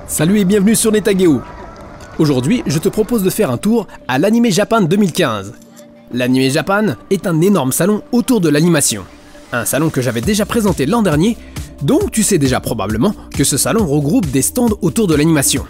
Salut et bienvenue sur Netageo. Aujourd'hui, je te propose de faire un tour à l'Anime Japan 2015. L'Anime Japan est un énorme salon autour de l'animation. Un salon que j'avais déjà présenté l'an dernier, donc tu sais déjà probablement que ce salon regroupe des stands autour de l'animation.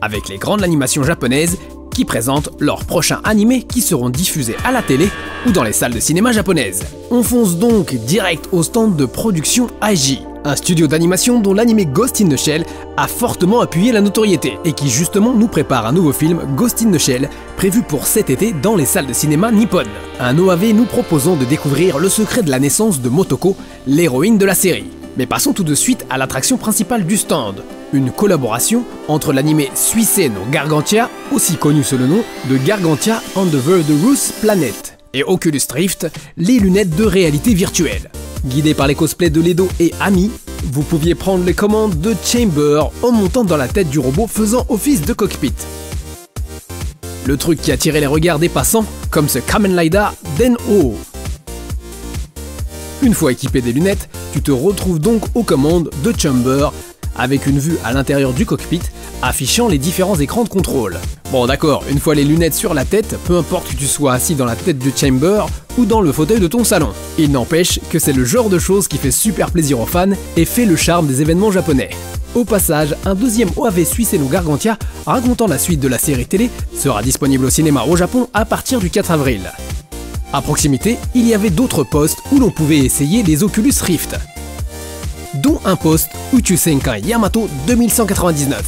Avec les grandes animations japonaises qui présentent leurs prochains animés qui seront diffusés à la télé ou dans les salles de cinéma japonaises. On fonce donc direct au stand de production IG, un studio d'animation dont l'anime Ghost in the Shell a fortement appuyé la notoriété et qui justement nous prépare un nouveau film Ghost in the Shell prévu pour cet été dans les salles de cinéma nippones. Un OAV nous proposant de découvrir le secret de la naissance de Motoko, l'héroïne de la série. Mais passons tout de suite à l'attraction principale du stand, une collaboration entre l'anime Suisei no Gargantia, aussi connu sous le nom de Gargantia and the Verdurous Planet, et Oculus Rift, les lunettes de réalité virtuelle. Guidé par les cosplays de Ledo et Ami, vous pouviez prendre les commandes de Chamber en montant dans la tête du robot faisant office de cockpit. Le truc qui attirait les regards des passants, comme ce Kamen Rider Den-O. Une fois équipé des lunettes, tu te retrouves donc aux commandes de Chamber, avec une vue à l'intérieur du cockpit, affichant les différents écrans de contrôle. Bon d'accord, une fois les lunettes sur la tête, peu importe que tu sois assis dans la tête de Chamber ou dans le fauteuil de ton salon. Il n'empêche que c'est le genre de choses qui fait super plaisir aux fans et fait le charme des événements japonais. Au passage, un deuxième OAV Suisei no Gargantia racontant la suite de la série télé sera disponible au cinéma au Japon à partir du 4 avril. À proximité, il y avait d'autres postes où l'on pouvait essayer les Oculus Rift, dont un poste Uchusenkai Yamato 2199.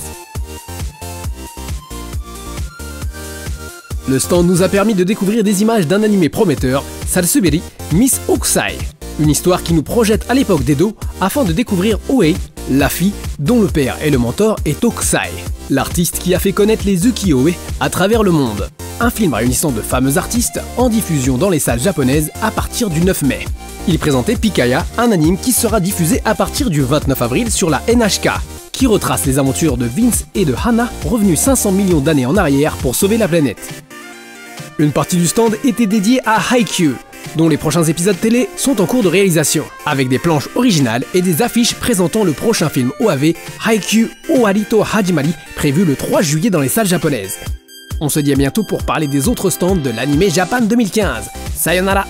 Le stand nous a permis de découvrir des images d'un animé prometteur, Salsuberi Miss Okusai, une histoire qui nous projette à l'époque d'Edo afin de découvrir Oei, la fille dont le père et le mentor est Okusai, l'artiste qui a fait connaître les ukiyo-e à travers le monde. Un film réunissant de fameux artistes en diffusion dans les salles japonaises à partir du 9 mai. Il présentait Pikaya, un anime qui sera diffusé à partir du 29 avril sur la NHK, qui retrace les aventures de Vince et de Hana revenus 500 millions d'années en arrière pour sauver la planète. Une partie du stand était dédiée à Haikyuu, dont les prochains épisodes télé sont en cours de réalisation, avec des planches originales et des affiches présentant le prochain film OAV Haikyuu Owari to Hajimari, prévu le 3 juillet dans les salles japonaises. On se dit à bientôt pour parler des autres stands de l'Anime Japan 2015. Sayonara!